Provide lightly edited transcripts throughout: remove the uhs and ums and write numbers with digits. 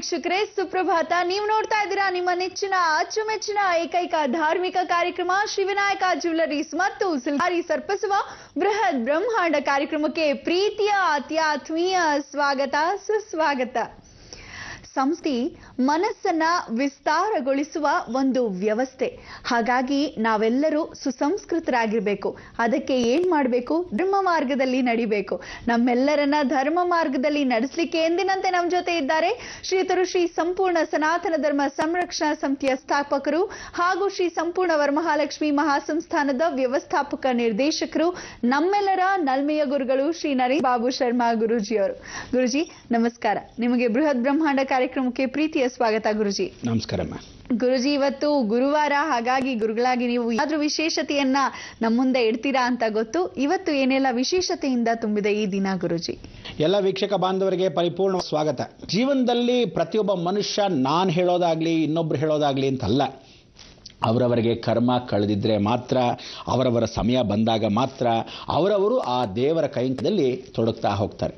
ವೀಕ್ಷಕರೇ, ಸುಪ್ರಭಾತ. ನೀವು ನೋಡ್ತಾ ಇದ್ದೀರಾ ನಿಮ್ಮ ನೆಚ್ಚಿನ ಅಚ್ಚುಮೆಚ್ಚಿನ ಏಕೈಕ ಧಾರ್ಮಿಕ ಕಾರ್ಯಕ್ರಮ ಶ್ರೀವಿನಾಯಕ ಜ್ಯುವೆಲರೀಸ್ ಮತ್ತು ಸಿಲ್ಕಾರಿ ಸರ್ಪಿಸುವ ಬೃಹತ್ ಬ್ರಹ್ಮಾಂಡ ಕಾರ್ಯಕ್ರಮಕ್ಕೆ ಪ್ರೀತಿಯ ಅತ್ಯಾತ್ಮೀಯ ಸ್ವಾಗತ, ಸುಸ್ವಾಗತ. ಸಂಸ್ಥೆ ಮನಸ್ಸನ್ನ ವಿಸ್ತಾರಗೊಳಿಸುವ ಒಂದು ವ್ಯವಸ್ಥೆ. ಹಾಗಾಗಿ ನಾವೆಲ್ಲರೂ ಸುಸಂಸ್ಕೃತರಾಗಿರ್ಬೇಕು. ಅದಕ್ಕೆ ಏನ್ ಮಾಡಬೇಕು? ಧರ್ಮ ಮಾರ್ಗದಲ್ಲಿ ನಡಿಬೇಕು. ನಮ್ಮೆಲ್ಲರನ್ನ ಧರ್ಮ ಮಾರ್ಗದಲ್ಲಿ ನಡೆಸಲಿಕ್ಕೆ ಎಂದಿನಂತೆ ನಮ್ಮ ಜೊತೆ ಇದ್ದಾರೆ ಶ್ರೀಯುತರು ಶ್ರೀ ಸಂಪೂರ್ಣ ಸನಾತನ ಧರ್ಮ ಸಂರಕ್ಷಣಾ ಸಮಿತಿಯ ಸ್ಥಾಪಕರು ಹಾಗೂ ಶ್ರೀ ಸಂಪೂರ್ಣ ವರಮಹಾಲಕ್ಷ್ಮಿ ಮಹಾಸಂಸ್ಥಾನದ ವ್ಯವಸ್ಥಾಪಕ ನಿರ್ದೇಶಕರು, ನಮ್ಮೆಲ್ಲರ ನಲ್ಮೆಯ ಗುರುಗಳು ಶ್ರೀ ನರೇಂದ್ರ ಬಾಬು ಶರ್ಮಾ ಗುರುಜಿಯವರು. ಗುರುಜಿ ನಮಸ್ಕಾರ. ನಿಮಗೆ ಬೃಹತ್ ಬ್ರಹ್ಮಾಂಡ ಕಾರ್ಯಕ್ರಮಕ್ಕೆ ಪ್ರೀತಿಯ ಸ್ವಾಗತ ಗುರುಜಿ. ನಮಸ್ಕಾರಮ್ಮ. ಗುರುಜಿ, ಇವತ್ತು ಗುರುವಾರ, ಹಾಗಾಗಿ ಗುರುಗಳಾಗಿ ನೀವು ಏನಾದ್ರೂ ವಿಶೇಷತೆಯನ್ನ ನಮ್ಮ ಮುಂದೆ ಇಡ್ತೀರಾ ಅಂತ ಗೊತ್ತು. ಇವತ್ತು ಏನೆಲ್ಲ ವಿಶೇಷತೆಯಿಂದ ತುಂಬಿದೆ ಈ ದಿನ ಗುರುಜಿ? ಎಲ್ಲ ವೀಕ್ಷಕ ಬಾಂಧವರಿಗೆ ಪರಿಪೂರ್ಣ ಸ್ವಾಗತ. ಜೀವನದಲ್ಲಿ ಪ್ರತಿಯೊಬ್ಬ ಮನುಷ್ಯ ನಾನು ಹೇಳೋದಾಗ್ಲಿ ಇನ್ನೊಬ್ರು ಹೇಳೋದಾಗ್ಲಿ ಅಂತಲ್ಲ, ಅವರವರಿಗೆ ಕರ್ಮ ಕಳೆದಿದ್ರೆ ಮಾತ್ರ, ಅವರವರ ಸಮಯ ಬಂದಾಗ ಮಾತ್ರ ಅವರವರು ಆ ದೇವರ ಕೈಂಕದಲ್ಲಿ ತೊಡಗ್ತಾ ಹೋಗ್ತಾರೆ.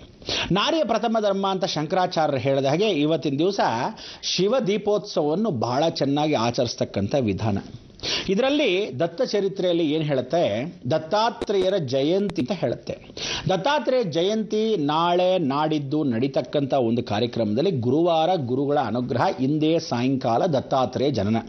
ನಾರಿಯ ಪ್ರಥಮ ಧರ್ಮ ಅಂತ ಶಂಕರಾಚಾರ್ಯರು ಹೇಳಿದ ಹಾಗೆ ಇವತ್ತಿನ ದಿವಸ ಶಿವ ದೀಪೋತ್ಸವವನ್ನು ಬಹಳ ಚೆನ್ನಾಗಿ ಆಚರಿಸ್ತಕ್ಕಂಥ ವಿಧಾನ. ಇದರಲ್ಲಿ ದತ್ತ ಚರಿತ್ರೆಯಲ್ಲಿ ಏನು ಹೇಳುತ್ತೆ? ದತ್ತಾತ್ರೇಯರ ಜಯಂತಿ ಅಂತ ಹೇಳುತ್ತೆ. ದತ್ತಾತ್ರೇಯ ಜಯಂತಿ ನಾಳೆ ನಾಡಿದ್ದು ನಡೀತಕ್ಕಂಥ ಒಂದು ಕಾರ್ಯಕ್ರಮದಲ್ಲಿ ಗುರುವಾರ ಗುರುಗಳ ಅನುಗ್ರಹ, ಇಂದೇ ಸಾಯಂಕಾಲ ದತ್ತಾತ್ರೇಯ ಜನನ.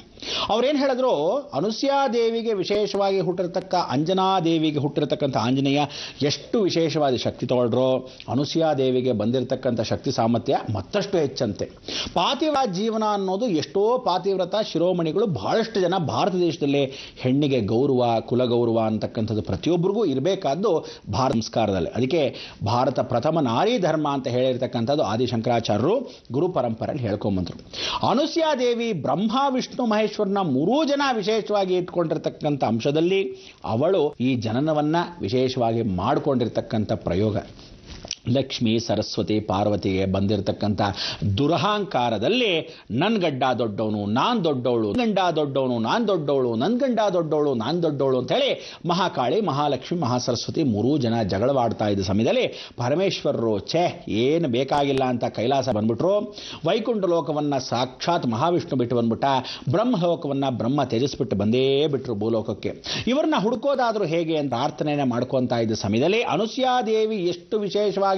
ಅವ್ರೇನು ಹೇಳಿದ್ರು? ಅನುಸೂಯಾದೇವಿಗೆ ವಿಶೇಷವಾಗಿ ಹುಟ್ಟಿರ್ತಕ್ಕ ಅಂಜನಾದೇವಿಗೆ ಹುಟ್ಟಿರ್ತಕ್ಕಂಥ ಆಂಜನೇಯ ಎಷ್ಟು ವಿಶೇಷವಾದ ಶಕ್ತಿ ತಗೊಳ್ರೋ, ಅನುಸೂಯಾದೇವಿಗೆ ಬಂದಿರತಕ್ಕಂಥ ಶಕ್ತಿ ಸಾಮರ್ಥ್ಯ ಮತ್ತಷ್ಟು ಹೆಚ್ಚಂತೆ. ಪಾತಿವ್ರತ ಜೀವನ ಅನ್ನೋದು ಎಷ್ಟೋ ಪಾತಿವ್ರತ ಶಿರೋಮಣಿಗಳು ಬಹಳಷ್ಟು ಜನ ಭಾರತ ದೇಶದಲ್ಲಿ ಹೆಣ್ಣಿಗೆ ಗೌರವ, ಕುಲಗೌರವ ಅಂತಕ್ಕಂಥದ್ದು ಪ್ರತಿಯೊಬ್ಬರಿಗೂ ಇರಬೇಕಾದ್ದು ಭಾರತ ಸಂಸ್ಕಾರದಲ್ಲಿ. ಅದಕ್ಕೆ ಭಾರತ ಪ್ರಥಮ ನಾರಿ ಧರ್ಮ ಅಂತ ಹೇಳಿರ್ತಕ್ಕಂಥದ್ದು ಆದಿಶಂಕರಾಚಾರ್ಯರು ಗುರು ಪರಂಪರೆಯಲ್ಲಿ ಹೇಳ್ಕೊಂಬಂದರು. ಅನುಸೂಯಾದೇವಿ ಬ್ರಹ್ಮ ವಿಷ್ಣು ಮಹೇಶ್ವರನ ಮೂರೂ ಜನ ವಿಶೇಷವಾಗಿ ಇಟ್ಕೊಂಡಿರ್ತಕ್ಕಂಥ ಅಂಶದಲ್ಲಿ ಅವಳು ಈ ಜನನವನ್ನ ವಿಶೇಷವಾಗಿ ಮಾಡಿಕೊಂಡಿರ್ತಕ್ಕಂಥ ಪ್ರಯೋಗ. ಲಕ್ಷ್ಮೀ ಸರಸ್ವತಿ ಪಾರ್ವತಿಗೆ ಬಂದಿರತಕ್ಕಂಥ ದುರಹಂಕಾರದಲ್ಲಿ ನನ್ನ ಗಡ್ಡ ದೊಡ್ಡವನು, ನಾನು ದೊಡ್ಡವಳು, ಗಂಡ ದೊಡ್ಡವನು, ನಾನು ದೊಡ್ಡವಳು, ನನ್ನ ಗಂಡ ದೊಡ್ಡವಳು, ನಾನು ದೊಡ್ಡವಳು ಅಂತೇಳಿ ಮಹಾಕಾಳಿ, ಮಹಾಲಕ್ಷ್ಮಿ, ಮಹಾಸರಸ್ವತಿ ಮೂರೂ ಜನ ಜಗಳವಾಡ್ತಾ ಇದ್ದ ಸಮಯದಲ್ಲಿ ಪರಮೇಶ್ವರರು ಏನು ಬೇಕಾಗಿಲ್ಲ ಅಂತ ಕೈಲಾಸ ಬಂದ್ಬಿಟ್ರು. ವೈಕುಂಠ ಲೋಕವನ್ನು ಸಾಕ್ಷಾತ್ ಮಹಾವಿಷ್ಣು ಬಿಟ್ಟು ಬಂದ್ಬಿಟ್ಟ. ಬ್ರಹ್ಮಲೋಕವನ್ನು ಬ್ರಹ್ಮ ತ್ಯಜಿಸ್ಬಿಟ್ಟು ಬಂದೇ ಬಿಟ್ಟರು ಭೂಲೋಕಕ್ಕೆ. ಇವ್ರನ್ನ ಹುಡುಕೋದಾದ್ರೂ ಹೇಗೆ ಅಂತ ಪ್ರಾರ್ಥನೆಯನ್ನು ಮಾಡ್ಕೊತಾ ಇದ್ದ ಸಮಯದಲ್ಲಿ ಅನುಸೂಯಾದೇವಿ ಎಷ್ಟು ವಿಶೇಷವಾಗಿ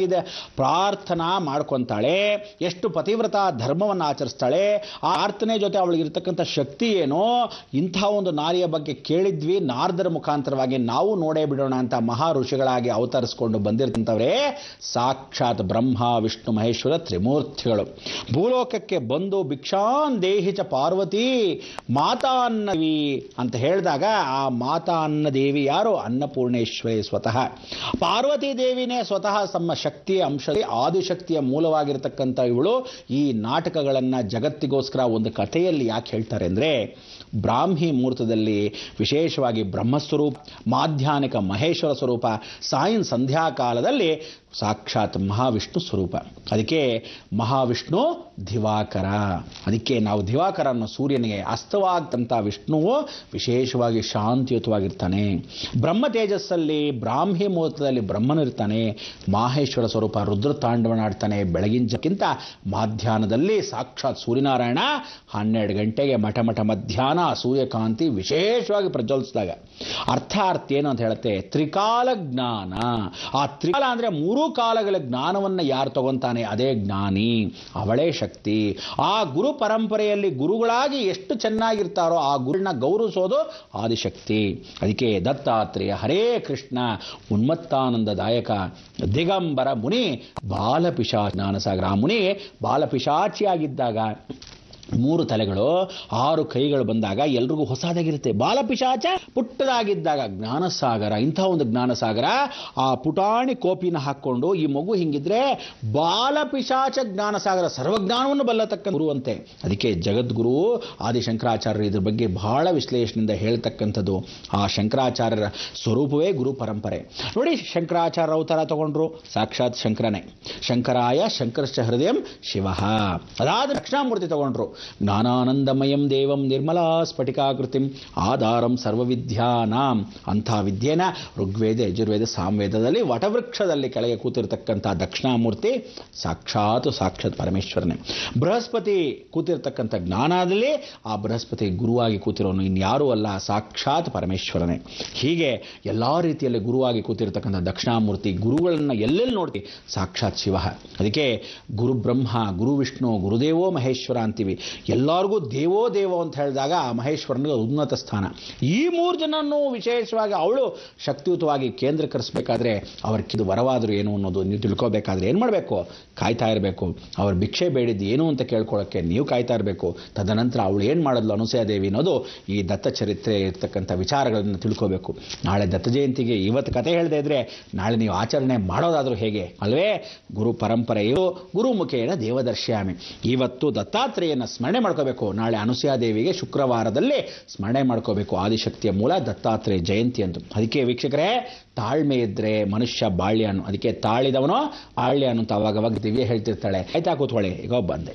ಪ್ರಾರ್ಥನಾ ಮಾಡ್ಕೊಂತಾಳೆ, ಎಷ್ಟು ಪತಿವ್ರತ ಧರ್ಮವನ್ನು ಆಚರಿಸ್ತಾಳೆ. ಆ ಪ್ರಾರ್ಥನೆ ಜೊತೆ ಅವಳಿಗಿರ್ತಕ್ಕಂಥ ಶಕ್ತಿ ಏನೋ, ಇಂಥ ಒಂದು ನಾರಿಯ ಬಗ್ಗೆ ಕೇಳಿದ್ವಿ, ನಾರದರ ಮುಖಾಂತರವಾಗಿ ನಾವು ನೋಡೇ ಬಿಡೋಣ ಅಂತ ಮಹಾ ಋಷಿಗಳಾಗಿ ಅವತರಿಸಿಕೊಂಡು ಬಂದಿರ್ತಂಥವರೇ ಸಾಕ್ಷಾತ್ ಬ್ರಹ್ಮ ವಿಷ್ಣು ಮಹೇಶ್ವರ ತ್ರಿಮೂರ್ತಿಗಳು. ಭೂಲೋಕಕ್ಕೆ ಬಂದು ಭಿಕ್ಷಾನ್ ದೇಹಿ ಚ ಪಾರ್ವತಿ ಮಾತಾ ಅನ್ನದೇವಿ ಅಂತ ಹೇಳಿದಾಗ ಆ ಮಾತಾ ಅನ್ನದೇವಿ ಯಾರು? ಅನ್ನಪೂರ್ಣೇಶ್ವರಿ ಸ್ವತಃ. ಪಾರ್ವತಿ ದೇವಿನೇ ಸ್ವತಃ ತಮ್ಮ ಶಕ್ತಿಯ ಅಂಶದಲ್ಲಿ ಆದಿಶಕ್ತಿಯ ಮೂಲವಾಗಿರತಕ್ಕಂಥ ಇವಳು ಈ ನಾಟಕಗಳನ್ನು ಜಗತ್ತಿಗೋಸ್ಕರ ಒಂದು ಕಥೆಯಲ್ಲಿ ಯಾಕೆ ಹೇಳ್ತಾರೆ ಅಂದರೆ, ಬ್ರಾಹ್ಮಿ ಮುಹೂರ್ತದಲ್ಲಿ ವಿಶೇಷವಾಗಿ ಬ್ರಹ್ಮಸ್ವರೂಪ, ಮಾಧ್ಯಾಹ್ನಿಕ ಮಹೇಶ್ವರ ಸ್ವರೂಪ, ಸಾಯಂ ಸಂಧ್ಯಾಕಾಲದಲ್ಲಿ ಸಾಕ್ಷಾತ್ ಮಹಾವಿಷ್ಣು ಸ್ವರೂಪ. ಅದಕ್ಕೆ ಮಹಾವಿಷ್ಣು ದಿವಾಕರ. ಅದಕ್ಕೆ ನಾವು ದಿವಾಕರ ಅನ್ನೋ ಸೂರ್ಯನಿಗೆ ಅಸ್ತವಾಗ್ತಂಥ ವಿಷ್ಣುವು ವಿಶೇಷವಾಗಿ ಶಾಂತಿಯುತವಾಗಿರ್ತಾನೆ. ಬ್ರಹ್ಮ ತೇಜಸ್ಸಲ್ಲಿ ಬ್ರಾಹ್ಮಿ ಮುಹೂರ್ತದಲ್ಲಿ ಬ್ರಹ್ಮನಿರ್ತಾನೆ. ಮಾಹೇಶ್ವರ ಸ್ವರೂಪ ರುದ್ರ ತಾಂಡವನಾಡ್ತಾನೆ. ಬೆಳಗಿನಕ್ಕಿಂತ ಮಧ್ಯಾಹ್ನದಲ್ಲಿ ಸಾಕ್ಷಾತ್ ಸೂರ್ಯನಾರಾಯಣ 12 ಗಂಟೆಗೆ ಮಠ ಮಧ್ಯಾಹ್ನ ಸೂರ್ಯಕಾಂತಿ ವಿಶೇಷವಾಗಿ ಪ್ರಜ್ವಲಿಸಿದಾಗ ಅರ್ಥ ಏನು ಅಂತ ಹೇಳುತ್ತೆ? ತ್ರಿಕಾಲ ಜ್ಞಾನ. ಆ ತ್ರಿಕಾಲ ಅಂದರೆ 3 ಕಾಲಗಳ ಜ್ಞಾನವನ್ನು ಯಾರು ತಗೊಂತಾನೆ ಅದೇ ಜ್ಞಾನಿ, ಅವಳೇ ಶಕ್ತಿ. ಆ ಗುರು ಪರಂಪರೆಯಲ್ಲಿ ಗುರುಗಳಾಗಿ ಎಷ್ಟು ಚೆನ್ನಾಗಿರ್ತಾರೋ ಆ ಗುರುನ ಗೌರವಿಸೋದು ಆದಿಶಕ್ತಿ. ಅದಕ್ಕೆ ದತ್ತಾತ್ರೇಯ ಹರೇ ಕೃಷ್ಣ ಉನ್ಮತ್ತಾನಂದದಾಯಕ ದಿಗಂಬರ ಮುನಿ ಬಾಲಪಿಶಾಚ ಜ್ಞಾನಸಾಗರ. ಆ ಮುನಿ ಬಾಲಪಿಶಾಚಿಯಾಗಿದ್ದಾಗ 3 ತಲೆಗಳು 6 ಕೈಗಳು ಬಂದಾಗ ಎಲ್ರಿಗೂ ಹೊಸದಾಗಿರುತ್ತೆ. ಬಾಲಪಿಶಾಚ ಪುಟ್ಟದಾಗಿದ್ದಾಗ ಜ್ಞಾನಸಾಗರ. ಇಂಥ ಒಂದು ಜ್ಞಾನಸಾಗರ ಆ ಪುಟಾಣಿ ಕೋಪಿನ ಹಾಕ್ಕೊಂಡು ಈ ಮಗು ಹಿಂಗಿದ್ರೆ ಬಾಲಪಿಶಾಚ ಜ್ಞಾನಸಾಗರ, ಸರ್ವಜ್ಞಾನವನ್ನು ಬಲ್ಲತಕ್ಕ ಗುರು ಅಂತೆ. ಅದಕ್ಕೆ ಜಗದ್ಗುರು ಆದಿಶಂಕರಾಚಾರ್ಯರು ಇದ್ರ ಬಗ್ಗೆ ಬಹಳ ವಿಶ್ಲೇಷಣೆಯಿಂದ ಹೇಳ್ತಕ್ಕಂಥದ್ದು. ಆ ಶಂಕರಾಚಾರ್ಯರ ಸ್ವರೂಪವೇ ಗುರು ಪರಂಪರೆ. ನೋಡಿ, ಶಂಕರಾಚಾರ್ಯ ಅವತಾರ ತಗೊಂಡ್ರು, ಸಾಕ್ಷಾತ್ ಶಂಕರನೇ. ಶಂಕರಾಯ ಶಂಕರಶ್ಚ ಹೃದಯಂ ಶಿವ. ಅದಾದ ದಕ್ಷಿಣಾಮೂರ್ತಿ ತಗೊಂಡ್ರು, ಜ್ಞಾನಾನಂದಮಯಂ ದೇವಂ ನಿರ್ಮಲಾ ಸ್ಫಟಿಕಾಕೃತಿಂ ಆಧಾರಂ ಸರ್ವವಿದ್ಯಾನಾಂ. ಅಂಥ ವಿದ್ಯೆನ ಋಗ್ವೇದ, ಯಜುರ್ವೇದ, ಸಾಮವೇದದಲ್ಲಿ ವಟವೃಕ್ಷದಲ್ಲಿ ಕೆಳಗೆ ಕೂತಿರ್ತಕ್ಕಂಥ ದಕ್ಷಿಣಾಮೂರ್ತಿ ಸಾಕ್ಷಾತ್ ಪರಮೇಶ್ವರನೇ. ಬೃಹಸ್ಪತಿ ಕೂತಿರ್ತಕ್ಕಂಥ ಜ್ಞಾನದಲ್ಲಿ ಆ ಬೃಹಸ್ಪತಿ ಗುರುವಾಗಿ ಕೂತಿರೋನು ಇನ್ಯಾರೂ ಅಲ್ಲ, ಸಾಕ್ಷಾತ್ ಪರಮೇಶ್ವರನೇ. ಹೀಗೆ ಎಲ್ಲ ರೀತಿಯಲ್ಲಿ ಗುರುವಾಗಿ ಕೂತಿರ್ತಕ್ಕಂಥ ದಕ್ಷಿಣಾಮೂರ್ತಿ, ಗುರುಗಳನ್ನು ಎಲ್ಲೆಲ್ಲಿ ನೋಡ್ತೀವಿ ಸಾಕ್ಷಾತ್ ಶಿವ. ಅದಕ್ಕೆ ಗುರು ಬ್ರಹ್ಮ, ಗುರು ವಿಷ್ಣು, ಗುರುದೇವೋ ಮಹೇಶ್ವರ ಅಂತೀವಿ. ಎಲ್ಲರಿಗೂ ದೇವೋ ದೇವೋ ಅಂತ ಹೇಳಿದಾಗ ಆ ಮಹೇಶ್ವರನಿಗೆ ಉನ್ನತ ಸ್ಥಾನ. ಈ ಮೂರು ಜನನ್ನು ವಿಶೇಷವಾಗಿ ಅವಳು ಶಕ್ತಿಯುತವಾಗಿ ಕೇಂದ್ರೀಕರಿಸಬೇಕಾದ್ರೆ ಅವ್ರಿಗಿದು ವರವಾದರೂ ಏನು ಅನ್ನೋದು ನೀವು ತಿಳ್ಕೋಬೇಕಾದ್ರೆ ಏನು ಮಾಡಬೇಕು? ಕಾಯ್ತಾ ಇರಬೇಕು. ಅವ್ರ ಭಿಕ್ಷೆ ಬೇಡಿದ್ದು ಏನು ಅಂತ ಕೇಳ್ಕೊಳ್ಳೋಕ್ಕೆ ನೀವು ಕಾಯ್ತಾ ಇರಬೇಕು. ತದನಂತರ ಅವಳು ಏನು ಮಾಡಿದ್ಲು ಅನುಸೂಯಾದೇವಿ ಅನ್ನೋದು ಈ ದತ್ತ ಚರಿತ್ರೆ ಇರ್ತಕ್ಕಂಥ ವಿಚಾರಗಳನ್ನು ತಿಳ್ಕೋಬೇಕು. ನಾಳೆ ದತ್ತ ಜಯಂತಿಗೆ ಇವತ್ತು ಕಥೆ ಹೇಳದೇ ಇದ್ರೆ ನಾಳೆ ನೀವು ಆಚರಣೆ ಮಾಡೋದಾದರೂ ಹೇಗೆ ಅಲ್ವೇ? ಗುರು ಪರಂಪರೆಯು ಗುರುಮುಖೇನ ದೇವದರ್ಶಯಾಮಿ. ಇವತ್ತು ದತ್ತಾತ್ರೇಯನ ಸ್ಮರಣೆ ಮಾಡ್ಕೋಬೇಕು. ನಾಳೆ ಅನುಸೂಯಾದೇವಿಗೆ ಶುಕ್ರವಾರದಲ್ಲಿ ಸ್ಮರಣೆ ಮಾಡ್ಕೋಬೇಕು. ಆದಿಶಕ್ತಿಯ ಮೂಲ ದತ್ತಾತ್ರೇಯ ಜಯಂತಿ ಅಂತ. ಅದಕ್ಕೆ ವೀಕ್ಷಕರೇ, ತಾಳ್ಮೆ ಇದ್ರೆ ಮನುಷ್ಯ ಬಾಳ್ಯಾನು. ಅದಕ್ಕೆ ತಾಳಿದವನು ಆಳ್ಯಾನು ಅಂತ ಅವಾಗವಾಗ ದಿವ್ಯ ಹೇಳ್ತಿರ್ತಾಳೆ. ಆಯ್ತಾ ಕೂತ್ಕೊಳ್ಳಿ, ಈಗ ಬಂದೆ.